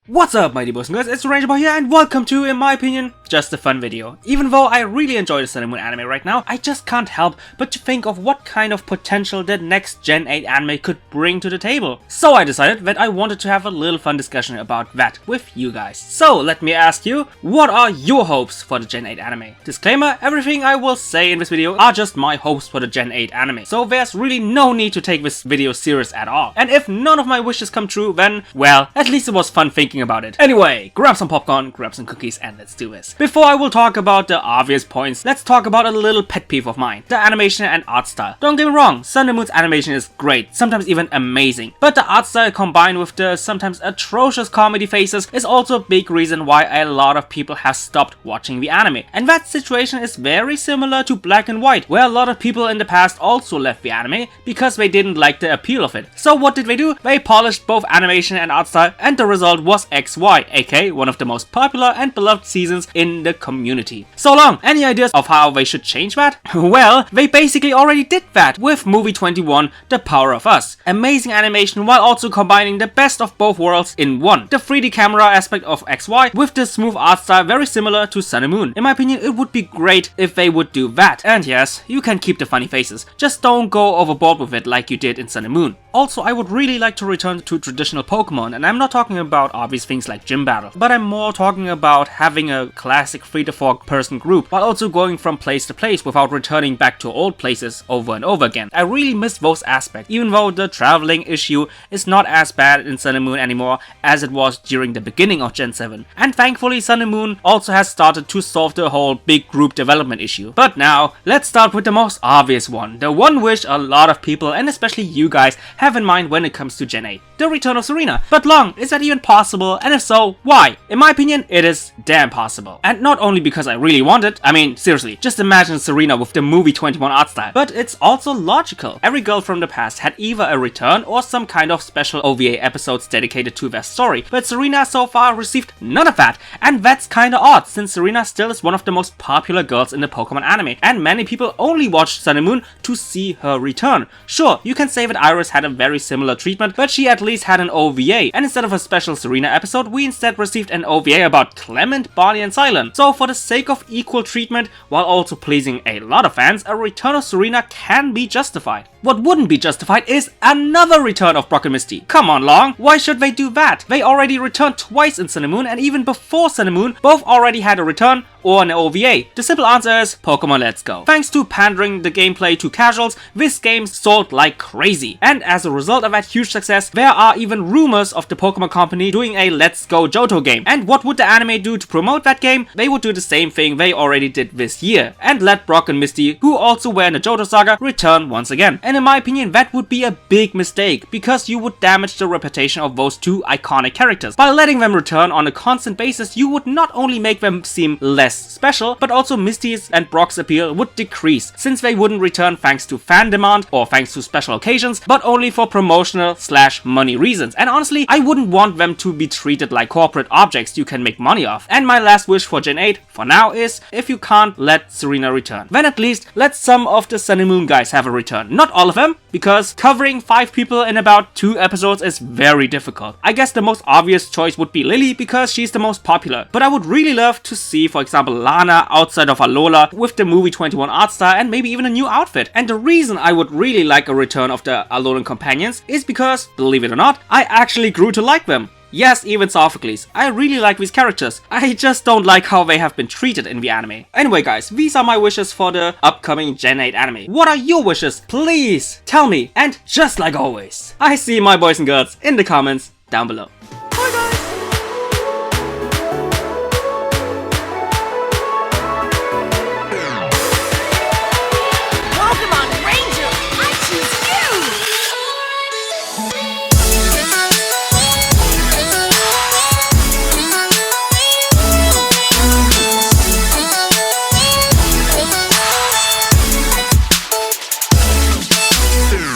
What's up, mighty boys and girls, it's Ranger Boy here, and welcome to, in my opinion, just a fun video. Even though I really enjoy the Sun and Moon anime right now, I just can't help but to think of what kind of potential the next Gen 8 anime could bring to the table. So I decided that I wanted to have a little fun discussion about that with you guys. So let me ask you, what are your hopes for the Gen 8 anime? Disclaimer, everything I will say in this video are just my hopes for the Gen 8 anime, so there's really no need to take this video serious at all. And if none of my wishes come true, then, well, at least it was fun thinking about it. Anyway, grab some popcorn, grab some cookies, and let's do this. Before I will talk about the obvious points, let's talk about a little pet peeve of mine, the animation and art style. Don't get me wrong, Sun and Moon's animation is great, sometimes even amazing, but the art style combined with the sometimes atrocious comedy faces is also a big reason why a lot of people have stopped watching the anime. And that situation is very similar to Black and White, where a lot of people in the past also left the anime because they didn't like the appeal of it. So what did they do? They polished both animation and art style, and the result was XY, aka one of the most popular and beloved seasons in the community. So long, any ideas of how they should change that? Well, they basically already did that with movie 21, The Power of Us. Amazing animation while also combining the best of both worlds in one. The 3D camera aspect of XY with the smooth art style very similar to Sun and Moon. In my opinion, it would be great if they would do that. And yes, you can keep the funny faces, just don't go overboard with it like you did in Sun and Moon. Also, I would really like to return to traditional Pokemon, and I'm not talking about obvious things like gym battle, but I'm more talking about having a classic 3 to 4 person group while also going from place to place without returning back to old places over and over again. I really miss those aspects, even though the traveling issue is not as bad in Sun and Moon anymore as it was during the beginning of Gen 7. And thankfully Sun and Moon also has started to solve the whole big group development issue. But now, let's start with the most obvious one, the one which a lot of people, and especially you guys, have in mind when it comes to Gen 8. The return of Serena. But long, is that even possible? And if so, why? In my opinion, it is damn possible. And not only because I really want it, I mean, seriously, just imagine Serena with the movie 21 art style. But it's also logical. Every girl from the past had either a return or some kind of special OVA episodes dedicated to their story. But Serena so far received none of that. And that's kinda odd, since Serena still is one of the most popular girls in the Pokemon anime. And many people only watched Sun and Moon to see her return. Sure, you can say that Iris had a very similar treatment, but she at least had an OVA. And instead of a special Serena episode, we instead received an OVA about Clement, Barney and Silent. So for the sake of equal treatment, while also pleasing a lot of fans, a return of Serena can be justified. What wouldn't be justified is another return of Brock and Misty. Come on, Long, why should they do that? They already returned twice in Sun and Moon, and even before Sun and Moon, both already had a return or an OVA. The simple answer is Pokemon Let's Go. Thanks to pandering the gameplay to casuals, this game sold like crazy. And as a result of that huge success, there are even rumors of the Pokemon Company doing a Let's Go Johto game. And what would the anime do to promote that game? They would do the same thing they already did this year, and let Brock and Misty, who also were in the Johto saga, return once again. And in my opinion, that would be a big mistake, because you would damage the reputation of those two iconic characters. By letting them return on a constant basis, you would not only make them seem less special, but also Misty's and Brock's appeal would decrease, since they wouldn't return thanks to fan demand or thanks to special occasions, but only for promotional / money reasons. And honestly, I wouldn't want them to be treated like corporate objects you can make money off. And my last wish for Gen 8 for now is, if you can't let Serena return, then at least let some of the Sun and Moon guys have a return. Not all of them, because covering 5 people in about 2 episodes is very difficult. I guess the most obvious choice would be Lily, because she's the most popular, but I would really love to see, for example, Lana outside of Alola with the movie 21 art style and maybe even a new outfit. And the reason I would really like a return of the Alolan companions is because, believe it or not, I actually grew to like them. Yes, even Sophocles. I really like these characters. I just don't like how they have been treated in the anime. Anyway guys, these are my wishes for the upcoming Gen 8 anime. What are your wishes? Please tell me. And just like always, I see my boys and girls in the comments down below.